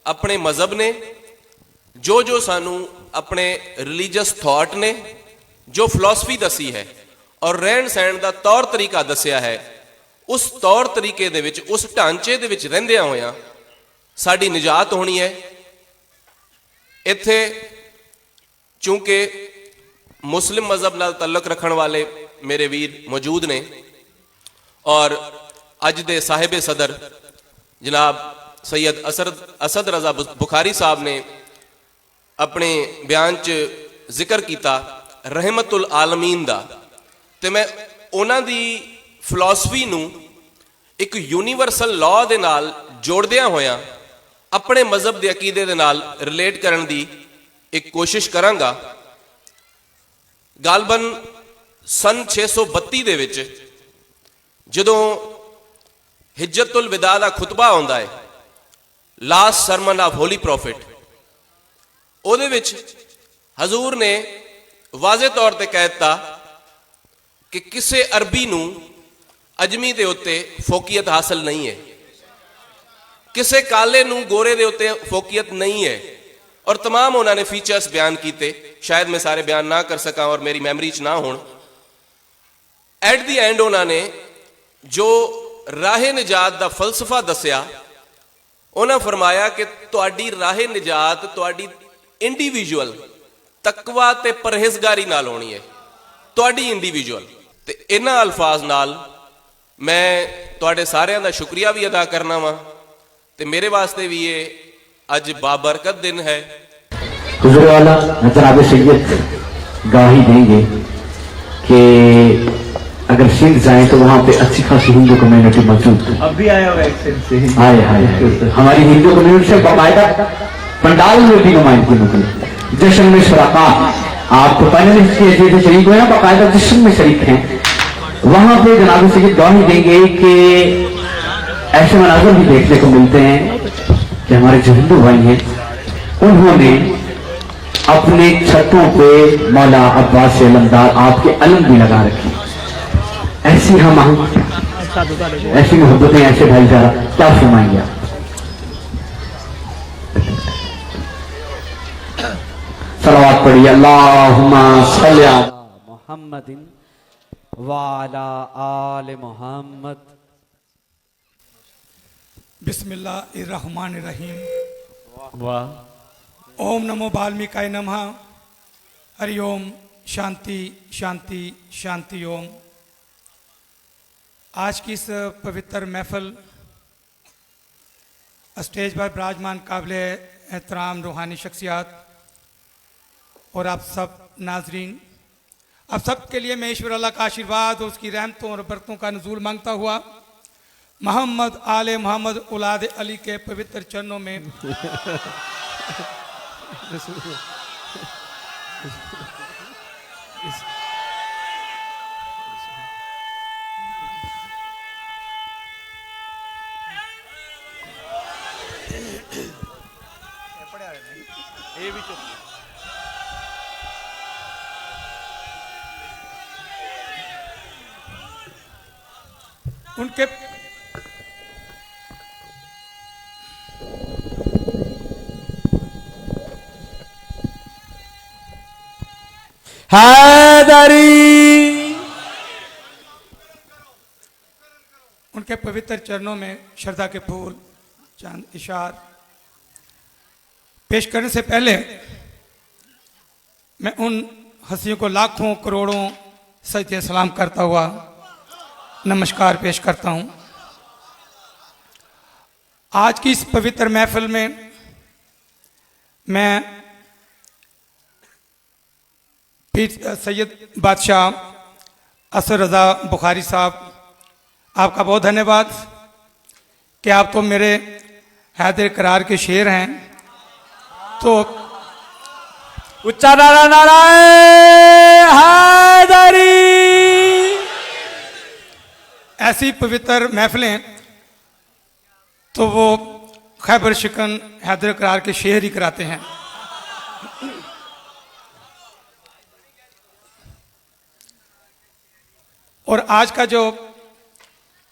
अपने मजहब ने, जो सानू अपने रिलीजियस थॉट ने जो फिलॉसफी दसी है और रहन सहन का तौर तरीका दसिया है, उस तौर तरीके दे विच, उस ढांचे दे विच रहिंदियां होया साडी निजात होनी है। इत्थे चूंकि मुस्लिम मजहब नाल तल्लक रखण वाले मेरे वीर मौजूद ने और अज दे साहिब सदर जनाब सैयद असद रजा बुखारी साहब ने अपने बयान च जिक्र किया रहमतुल आलमीन दा, ते मैं उन्हां दी फिलॉसफी नूं एक यूनीवर्सल लॉ दे नाल जोड़दियां होया अपने मजहब के अकीदे दे नाल रिलेट करन दी एक कोशिश करांगा। गालबन सन 632 दे विच जदों हिज्जतुल विदा दा खुतबा आउंदा है, last sermon of holy prophet, उहदे विच हजूर ने वाज़े तौर पर कह दिता कि किसी अरबी नूं अजमी दे उत्ते फोकियत हासिल नहीं है, किसी काले नूं गोरे दे उत्ते फोकियत नहीं है, और तमाम उन्होंने फीचर्स बयान किए। शायद मैं सारे बयान ना कर सका और मेरी मैमरी च ना होण। एट दी एंड उन्होंने जो राहे निजात का फलसफा दसिया, उन्होंने फरमाया कि तुहाडी राहे निजात तुहाडी इंडिविजुअल तकवा ते परहेजगारी नाल होनी है, तुहाडी इंडिविजुअल। ते इन्हां अल्फाज नाल मैं तुहाडे सारियां दा शुक्रिया भी अदा करना वा, ते मेरे वास्ते भी ये अज बाबरकत दिन है। हुजूर वाला जनाब सैयद गाही देंगे कि अगर सिंध जाए तो वहाँ पे अच्छी खासी हिंदू कम्युनिटी मौजूद है। अब भी आया होगा एक सिंध से। आए हमारी हिंदू कम्युनिटी से बाकायदा पंडाल में भी नुमाइंदगी निकली। जश्न में शराका आपको पहले से शरीक हुए ना, बाकायदा जश्न में शरीक हैं। वहां पे जनाब सैयद गाही देंगे कि ऐसे मनाजर भी देखने को मिलते हैं कि हमारे जो हिंदू भाई हैं उन्होंने अपने छतों पे मौला अब्बास अलमदार आपके अलम भी लगा रखे। ऐसी हम ऐसी मोहब्बतें, ऐसे भाईचारा, क्या फरमाएंगे आप? सलावत पढ़िए, अल्लाहुम्मा सल्ली अला मुहम्मदिन व अला आले मुहम्मद। बिस्मिल्लाहिर्रहमानिर्रहीम। वाह। ओम नमो वाल्मीकाय नमः। हरिओम शांति शांति शांति ओम। आज की इस पवित्र महफिल स्टेज पर विराजमान काबिल एहतराम रूहानी शख्सियात और आप सब नाजरीन, आप सब के लिए मैं ईश्वर अल्लाह का आशीर्वाद और उसकी रहमतों और बरकतों का नज़ूल मांगता हुआ मोहम्मद आले मोहम्मद औलाद अली के पवित्र चरणों में उनके उनके पवित्र चरणों में श्रद्धा के फूल चांद इशार पेश करने से पहले मैं उन हस्तियों को लाखों करोड़ों सजदे सलाम करता हुआ नमस्कार पेश करता हूं। आज की इस पवित्र महफिल में मैं पीर सैयद बादशाह असर रज़ा बुखारी साहब, आपका बहुत धन्यवाद कि आप तो मेरे हैदर करार के शेर हैं। तो उच्चा नारा नाराए हैदरी। ऐसी पवित्र महफिलें तो वो खैबर शिकन हैदर करार के शेर ही कराते हैं। और आज का जो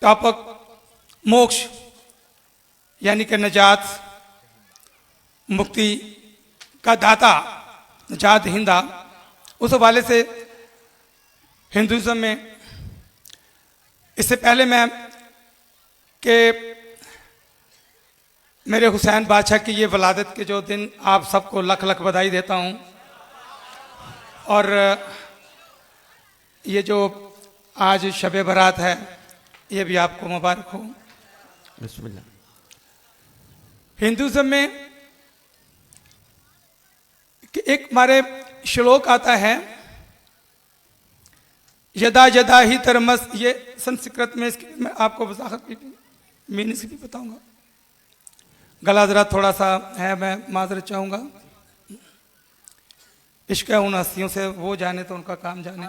टॉपिक मोक्ष यानी कि नजात, मुक्ति का दाता, नजात हिंदा, उस हवाले से हिंदुज़म में इससे पहले मैं कि मेरे हुसैन बादशाह की ये वलादत के जो दिन आप सबको लख लख बधाई देता हूँ। और ये जो आज शब बारात है ये भी आपको मुबारक हो। बिस्मिल्लाह। हिंदुज़म में कि एक हमारे श्लोक आता है, यदा यदा ही तरमस, ये संस्कृत में, इसकी मैं आपको वजाहत भी मीनिंग भी बताऊंगा। गला जरा थोड़ा सा है, मैं माजरत चाहूंगा। इश्क है उन हस्तियों से, वो जाने तो उनका काम जाने।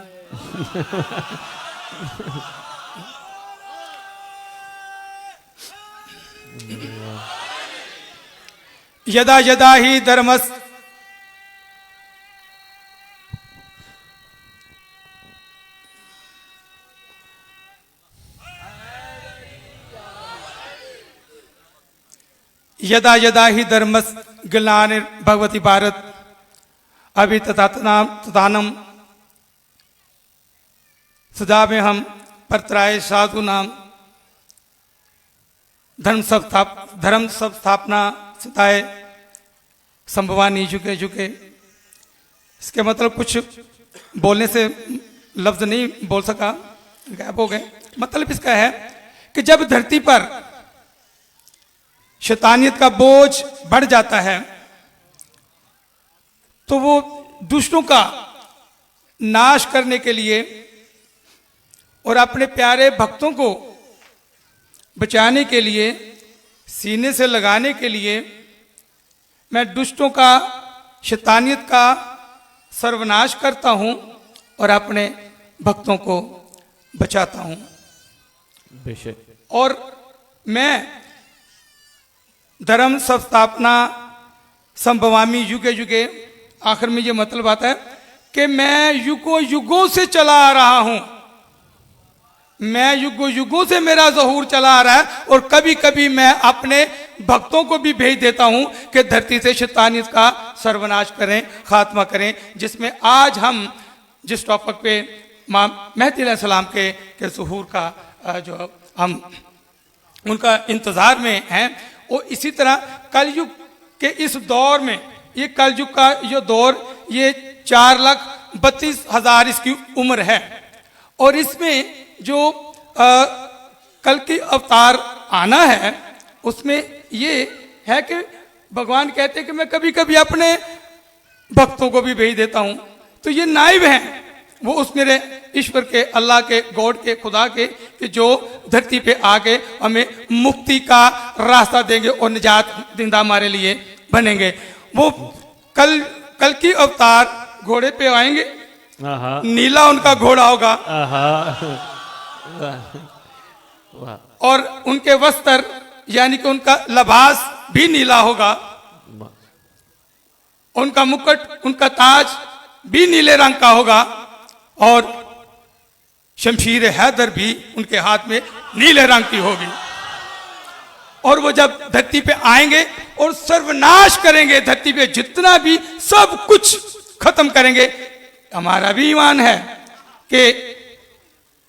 यदा यदा ही धर्मस, यदा यदा ही धर्मस गिलान भगवती भारत अभी तथानम सदा में हम परत्राय साधु नाम धर्म सब स्थापना सदाए संभवानी झुके झुके। इसके मतलब कुछ बोलने से लफ्ज नहीं बोल सका, गायब हो गए। मतलब इसका है कि जब धरती पर शैतानियत का बोझ बढ़ जाता है तो वो दुष्टों का नाश करने के लिए और अपने प्यारे भक्तों को बचाने के लिए, सीने से लगाने के लिए मैं दुष्टों का, शैतानियत का सर्वनाश करता हूं और अपने भक्तों को बचाता हूं। बेशक। और मैं धर्म संस्थापना संभवामी युगे युगे, आखिर में ये मतलब आता है कि मैं युगों युगों से चला आ रहा हूं, मैं युगों युगों से मेरा ज़हूर चला आ रहा है। और कभी कभी मैं अपने भक्तों को भी भेज देता हूं कि धरती से शैतानियत का सर्वनाश करें, खात्मा करें। जिसमें आज हम जिस टॉपिक पे मेहदी अलैहिस्सलाम के ज़हूर का जो हम उनका इंतज़ार में हैं, और इसी तरह कलयुग के इस दौर में, ये कलयुग का ये दौर, ये 4 लाख 32,000 इसकी उम्र है। और इसमें जो कल की अवतार आना है उसमें ये है कि भगवान कहते हैं कि मैं कभी कभी अपने भक्तों को भी भेज देता हूं। तो ये नाइब हैं वो उस मेरे ईश्वर के, अल्लाह के, गॉड के, खुदा के, कि जो धरती पे आके हमें मुक्ति का रास्ता देंगे और निजात जिंदा हमारे लिए बनेंगे। वो कल की अवतार घोड़े पे आएंगे, नीला उनका घोड़ा होगा और उनके वस्त्र यानी कि उनका लिबास भी नीला होगा, उनका मुकुट, उनका ताज भी नीले रंग का होगा और शमशीर हैदर भी उनके हाथ में नीले रंग की होगी। और वो जब धरती पे आएंगे और सर्वनाश करेंगे, धरती पे जितना भी सब कुछ खत्म करेंगे। हमारा भी ईमान है कि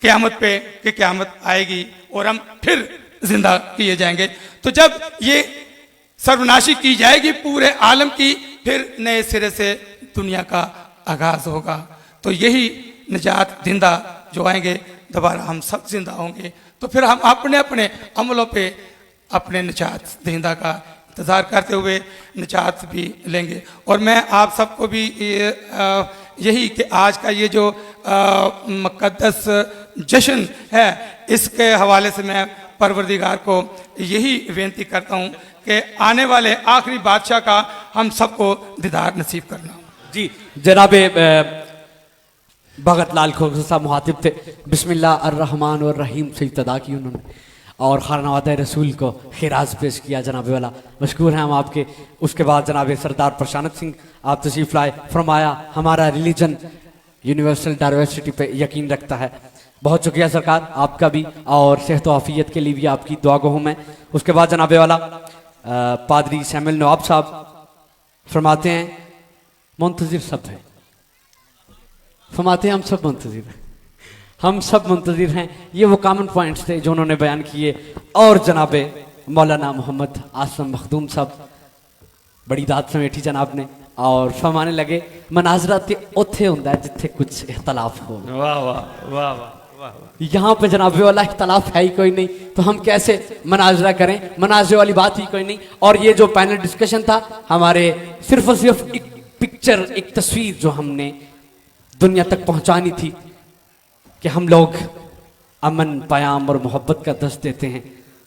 क़यामत पे कि क़यामत आएगी और हम फिर जिंदा किए जाएंगे। तो जब ये सर्वनाशी की जाएगी पूरे आलम की, फिर नए सिरे से दुनिया का आगाज होगा। तो यही निजात जिंदा जो आएंगे, दोबारा हम सब जिंदा होंगे। तो फिर हम अपने अपने अमलों पे अपने निजात जिंदा का इंतज़ार करते हुए निजात भी लेंगे। और मैं आप सबको भी यही कि आज का ये जो मुक़द्दस जश्न है, इसके हवाले से मैं परवरदिगार को यही विनती करता हूँ कि आने वाले आखिरी बादशाह का हम सबको दीदार नसीब करना। जी, जनाबे भगत लाल खोखर साहब मुहातिब थे। बिस्मिल्लाह अर्रहमान और रहीम से इब्तदा की उन्होंने और खानवाद रसूल को खिराज पेश किया। जनाबे वाला मशकूर हैं हम आपके। उसके बाद जनाबे सरदार प्रशांत सिंह आप तशरीफ लाए, फरमाया हमारा रिलीजन यूनिवर्सल डाइवर्सिटी पे यकीन रखता है। बहुत शुक्रिया सरकार आपका भी, और सेहत आफियत के लिए भी आपकी दुआ गो हूँ मैं। उसके बाद जनाबे वाला पादरी सैमुअल नवाब साहब फरमाते हैं मुंतजिर सब है, फरमाते हैं हम सब मुंतजिर हैं, हम सब मुंतजिर हैं। ये वो कॉमन पॉइंट्स थे जो उन्होंने बयान किए। और जनाबे मौलाना मोहम्मद आसम मखदूम साहब बड़ी दाद समेटी जनाब ने, और फरमाने लगे मनाजरा ते उत्थे हुंदा है जिथे कुछ इख्तलाफ हो। वाह वाह वाह वाह वाह। यहाँ पे जनाबे वाला इख्तलाफ है ही कोई नहीं, तो हम कैसे मनाजरा करें, मनाजरे वाली बात ही कोई नहीं। और ये जो पैनल डिस्कशन था हमारे सिर्फ और सिर्फ एक पिक्चर, एक तस्वीर जो हमने दुनिया तक पहुंचानी थी कि हम लोग अमन, प्याम और मोहब्बत का दर्ज देते हैं,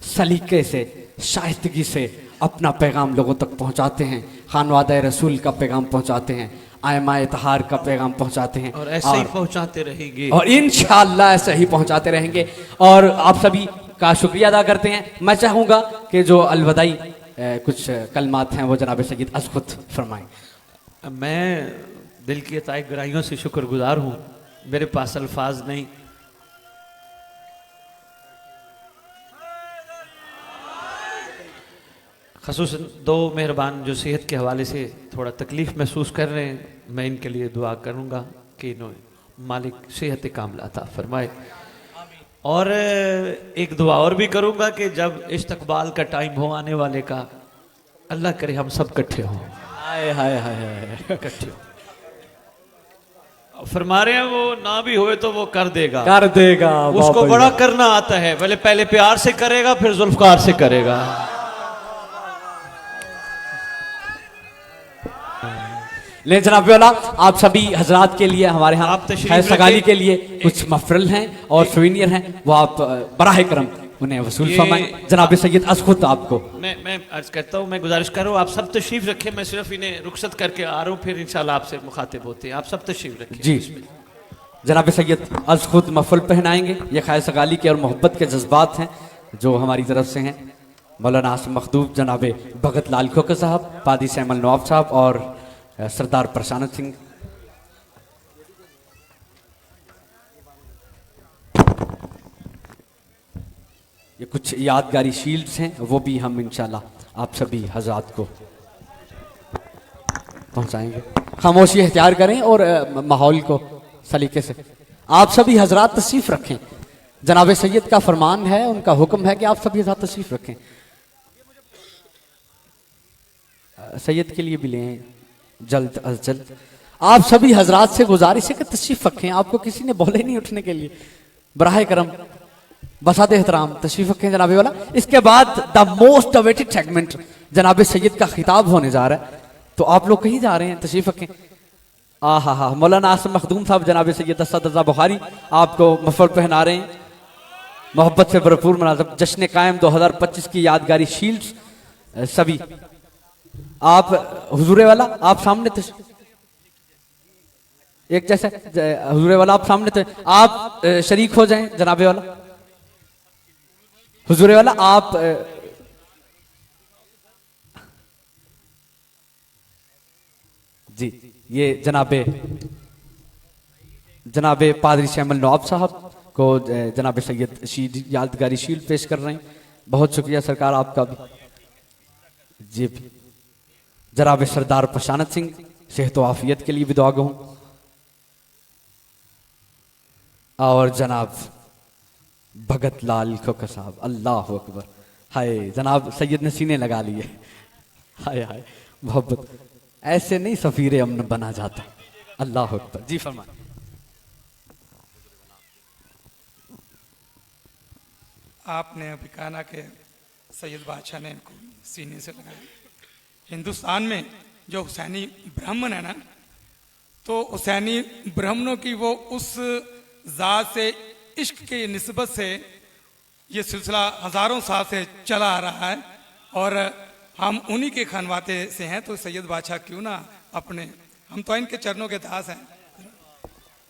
सलीके से, शाइस्तगी से अपना पैगाम लोगों तक पहुंचाते हैं, खानवादा रसूल का पैगाम पहुंचाते हैं, आयमा तहार का पैगाम पहुंचाते हैं, और ऐसे ही पहुंचाते रहेंगे और इंशाअल्लाह ऐसे ही पहुंचाते रहेंगे। और आप सभी का शुक्रिया अदा करते हैं। मैं चाहूँगा कि जो अलविदाई कुछ कलमात हैं वो जनाब सैयद अज़खुद फरमाएं। मैं दिल की अताई गहराइयों से शुक्रगुजार हूँ, मेरे पास अल्फाज नहीं। ख़ुसूसन दो मेहरबान जो सेहत के हवाले से थोड़ा तकलीफ़ महसूस कर रहे हैं, मैं इनके लिए दुआ करूँगा कि मालिक सेहत कामिला अता फरमाए। और एक दुआ और भी करूँगा कि जब इस्तकबाल का टाइम हो आने वाले का, अल्लाह करे हम सब इकट्ठे हों। हाय हाय हाय इकट्ठे हो। फरमा रहे हैं वो ना भी होए तो वो कर देगा, कर देगा। उसको बड़ा करना आता है, पहले प्यार से करेगा फिर जुल्फकार से करेगा। ले जनाब वाला आप सभी हजरात के लिए हमारे यहाँ आप तशरीफ खैर सगाली रखें। के लिए कुछ मफरल हैं और सुवीनियर हैं, वो आप बराह करम उन्हें वसूल फरमाएं। जनाब सैयद अज़खुद आपको मैं अर्ज करता हूँ, मैं गुजारिश कर रहा हूँ आप सब तशरीफ रखें। मैं सिर्फ इन्हें रुखसत करके आ रहा हूँ, फिर इंशाल्लाह आपसे मुखातिब होते हैं। आप सब तशरीफ रखें जी। जनाब सैयद अज़खुद मफरल पहनाएंगे। ये खैर सगाली के और मोहब्बत के जज्बात हैं जो हमारी तरफ से हैं। मौलाना आसिम मखदूम, जनाब भगत लाल खोखर साहब, पादी सैमुअल नवाब साहब और सरदार प्रशांत सिंह। ये कुछ यादगारी शील्ड्स हैं, वो भी हम इंशाल्लाह आप सभी हजरात को पहुंचाएंगे। खामोशी इख्तियार करें और माहौल को सलीके से आप सभी हजरात तशरीफ रखें। जनाब सैयद का फरमान है, उनका हुक्म है कि आप सभी हजरात तशरीफ रखें। सैयद के लिए भी लें जल्द अज जल्द। आप सभी हजरात से गुजारिश है कि तशरीफ रखें, आपको किसी ने बोले नहीं उठने के लिए, बराह करम बसात एहतराम तशरीफ रखें जनाबे वाला। इसके बाद द मोस्ट अवेटेड सेगमेंट जनाब सैयद का खिताब होने जा रहा है, तो आप लोग कहीं जा रहे हैं, तशरीफ रखें। हा मौलाना आसिम मखदूम साहब जनाब सैयद असद रज़ा बुखारी आपको मफल पहना रहे हैं, मोहब्बत से भरपूर मनाज़ब जश्न कायम 2025 की यादगारी शील्ड्स सभी आप हुजूरे वाला आप सामने एक जैसे हुजूरे वाला आप सामने आप शरीक हो जाएं जनाबे वाला, हुजूरे वाला आप जी ये जनाबे पादरी शैमल नवाब साहब को जनाब सैयद यादगारी शील्ड पेश कर रहे हैं। बहुत शुक्रिया सरकार आपका भी। जी जनाब सरदार प्रशांत सिंह सेहत आफियत के लिए भी दुआ गो, और जनाब भगत लाल खोखा साहब, अल्लाह अकबर, हाय जनाब सैयद ने सीने लगा लिए, हाय हाय मोहब्बत, ऐसे नहीं सफीर अमन बना जाता, अल्लाह अकबर। जी फरमाए। आपने अभी कहा ना कि सैयद बादशाह ने इनको सीने से लगाया। हिंदुस्तान में जो हुसैनी ब्राह्मण है ना, तो हुसैनी ब्राह्मणों की वो उस जात से इश्क की निस्बत से ये सिलसिला हज़ारों साल से चला आ रहा है, और हम उन्हीं के खनवाते से हैं, तो सैयद बादशाह क्यों ना अपने, हम तो इनके चरणों के दास हैं,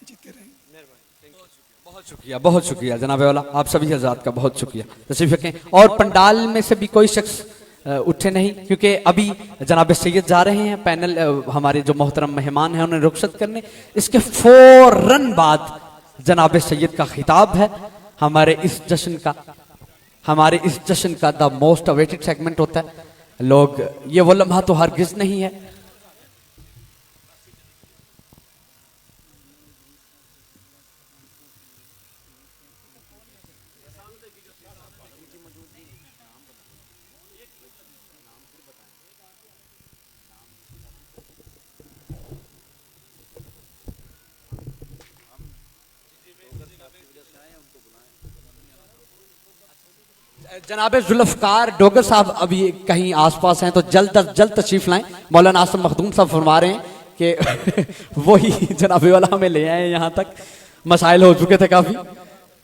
जीते रहें। बहुत शुक्रिया जनाब वाला, आप सभी हज़रात का बहुत शुक्रिया। तशरीफ रखें। और पंडाल में से भी कोई शख्स उठे नहीं, क्योंकि अभी जनाब सैयद जा रहे हैं पैनल, हमारे जो मोहतरम मेहमान हैं उन्हें रुखसत करने, इसके फौरन बाद जनाब सैयद का खिताब है। हमारे इस जश्न का द मोस्ट अवेटेड सेगमेंट होता है। लोग ये वो लम्हा तो हरगिज नहीं है। जनाब जुल्फकार डोगर साहब अभी कहीं आसपास हैं, तो जल्द अज जल्द तशरीफ लाएं। मौलाना आसिम मखदूम साहब फरमा रहे हैं कि वही जनाब वाला हमें ले आए यहाँ तक, मसाइल हो चुके थे काफी,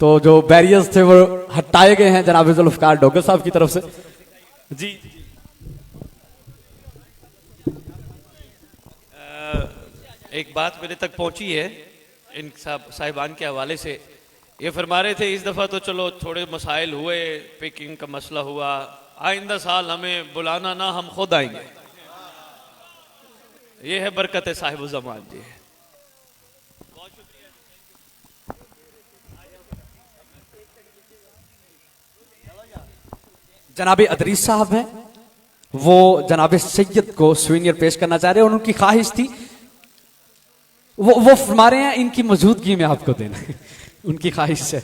तो जो बैरियर्स थे वो हटाए गए हैं जनाब जुल्फकार डोगर साहब की तरफ से। जी एक बात मेरे तक पहुंची है इन साहिबान के हवाले से, ये फरमा रहे थे इस दफ़ा तो चलो थोड़े मसाइल हुए, पिकिंग का मसला हुआ, आइंदा साल हमें बुलाना ना, हम खुद आएंगे। ये है बरकत साहिब ज़मान जी। जनाब अदरीस साहब हैं, वो जनाब सैयद को सुवेनियर पेश करना चाह रहे हैं, और उनकी ख्वाहिश थी वो फरमा रहे हैं इनकी मौजूदगी में आपको देना, उनकी ख्वाहिश है।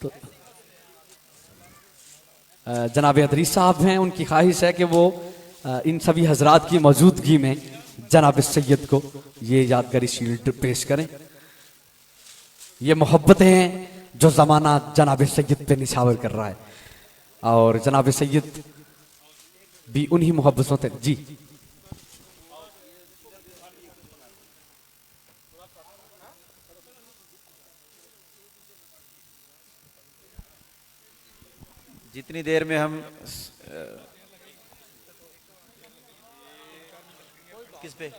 तो जनाब अदरीस साहब हैं, उनकी ख्वाहिश है कि वो इन सभी हजरात की मौजूदगी में जनाब सैयद को ये यादगारी शील्ड पेश करें। ये मोहब्बतें हैं जो जमाना जनाब सैयद पे निछावर कर रहा है, और जनाब सैयद भी उन्हीं मोहब्बतों से। जी जितनी देर में हम किस पे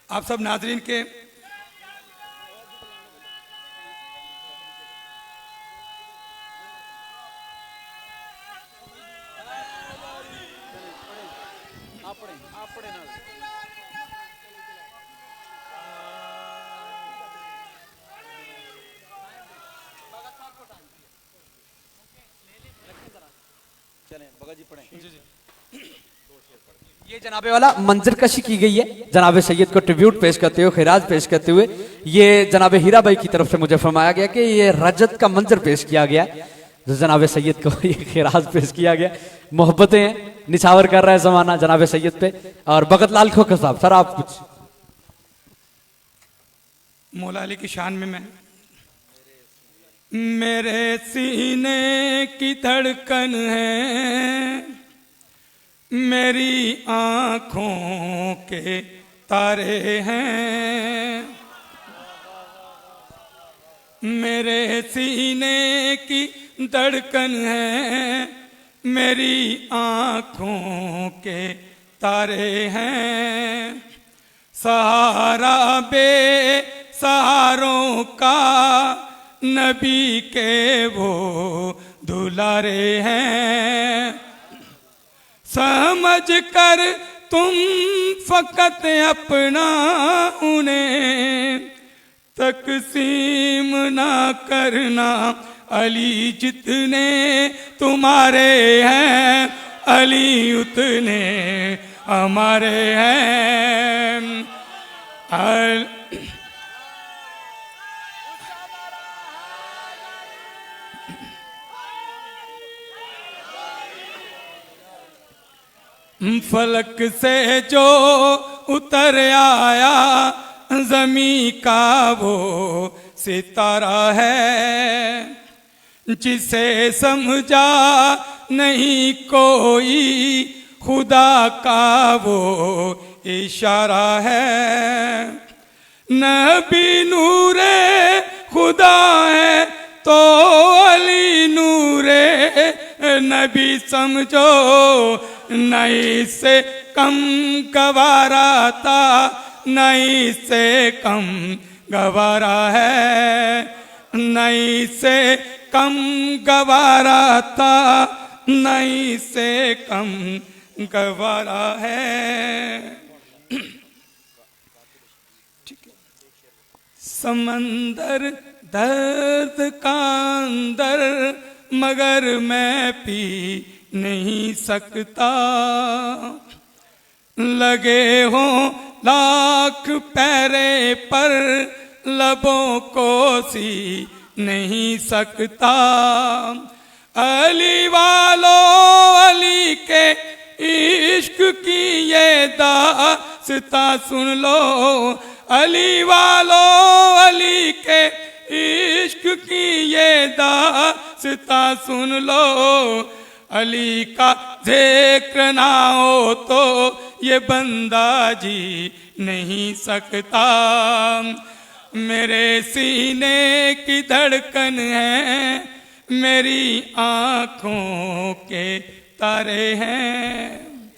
आप सब नाजरीन के ये जनाबे वाला मंजर कशी की गई है जनाब सैयद को ट्रिब्यूट पेश करते हुए, खैराज पेश करते हुए। ये जनाब हीरा भाई की तरफ से मुझे फरमाया गया कि ये रजत का मंजर पेश किया गया, जो जनाब सैयद को ये खिराज पेश किया गया, मोहब्बतें हैं, निछावर कर रहा है जमाना जनाब सैयद पे। और भगत लाल खोखर साहब, सर आप कुछ। मौला अली की शान में मैं, मेरे सीने की धड़कन है, मेरी आंखों के तारे हैं, मेरे सीने की धड़कन है, मेरी आंखों के तारे हैं, सहारा बे सहारों का नबी के वो दुलारे हैं, समझ कर तुम फकत अपना उन्हें तकसीम ना करना, अली जितने तुम्हारे हैं अली उतने हमारे हैं। फलक से जो उतर आया जमी का वो सितारा है, जिसे समझा नहीं कोई खुदा का वो इशारा है। नबी नूरे खुदा है तो अली नूरे नबी समझो, नहीं से कम गवारा था, नहीं से कम गवारा है, नहीं से कम गवारा था, नहीं से कम गवारा है। समंदर दर्द का अंदर मगर मैं पी नहीं सकता, लगे हो लाख पैरे पर लबों को सी नहीं सकता। अली वालों अली के इश्क की ये दास्तां सुन लो, अली वालों अली के इश्क की ये दास्तां सुन लो। अली का जिक्र ना हो तो ये बंदा जी नहीं सकता। मेरे सीने की धड़कन है, मेरी आंखों के तारे हैं।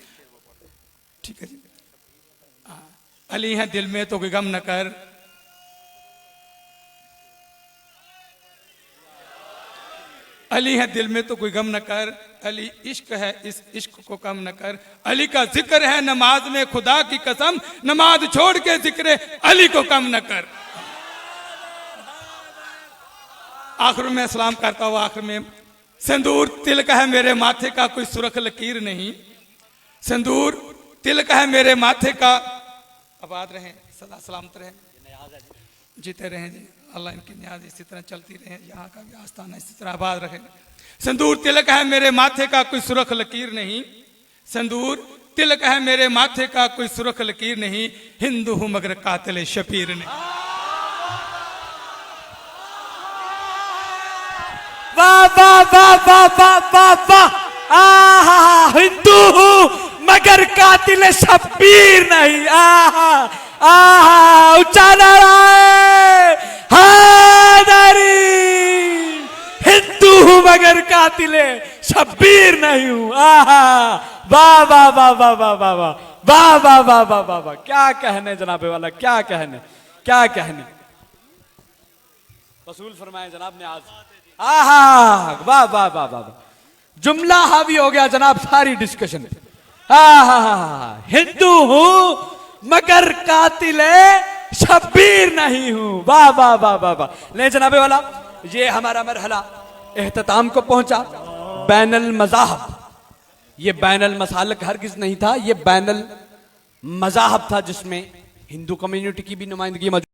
ठीक है जी। अली है दिल में तो कोई गम न कर, अली है दिल में तो कोई गम न कर, अली इश्क है इस इश्क को कम न कर। अली का जिक्र है नमाज में खुदा की कसम, नमाज छोड़ के जिक्र अली को कम न कर। आखिर में सलाम करता हुआ आखिर में, सिंदूर तिलक है मेरे माथे का कोई सुरख लकीर नहीं, सिंदूर तिलक है मेरे माथे का। आबाद रहें, सदा सलामत रहें, जीते रहें जी। अल्लाह इनकी न्याज इसी तरह चलती रहे, यहाँ का भी आस्थान इसी तरह आबाद रहे। सिंदूर तिलक है मेरे माथे का कोई सुरख लकीर नहीं, सिंदूर तिलक है मेरे माथे का कोई सुरख लकीर नहीं, हिंदू हूं मगर कातिल शबीर नहीं। वाह वाह वाह वाह वाह वाह वाह, आहा हिंदू हूं मगर कातिल शब्बीर नहीं। आहा आहा ऊंचा नाराए हैदरी, हिंदू हूं मगर कातिल शब्बीर नहीं हूं। आहा वाह वाह वाह वाह वाह वाह वाह वाह वाह वाह वाह वाह वाह, क्या कहने जनाबे वाला, क्या कहने, क्या कहने। वसूल फरमाए जनाब ने आज। आहा वाह वाह वाह वाह, जुमला हावी हो गया जनाब सारी डिस्कशन। हिंदू हूं मगर कातिल शब्बीर नहीं हूं। वाह वाह वाह वाह वाह। ले जनाबे वाला, ये हमारा मरहला एहतताम को पहुंचा। बैनल मज़ाहब, ये बैनल मसालक हरगिज नहीं था, ये बैनल मज़ाहब था जिसमें हिंदू कम्युनिटी की भी नुमाइंदगी मौजूद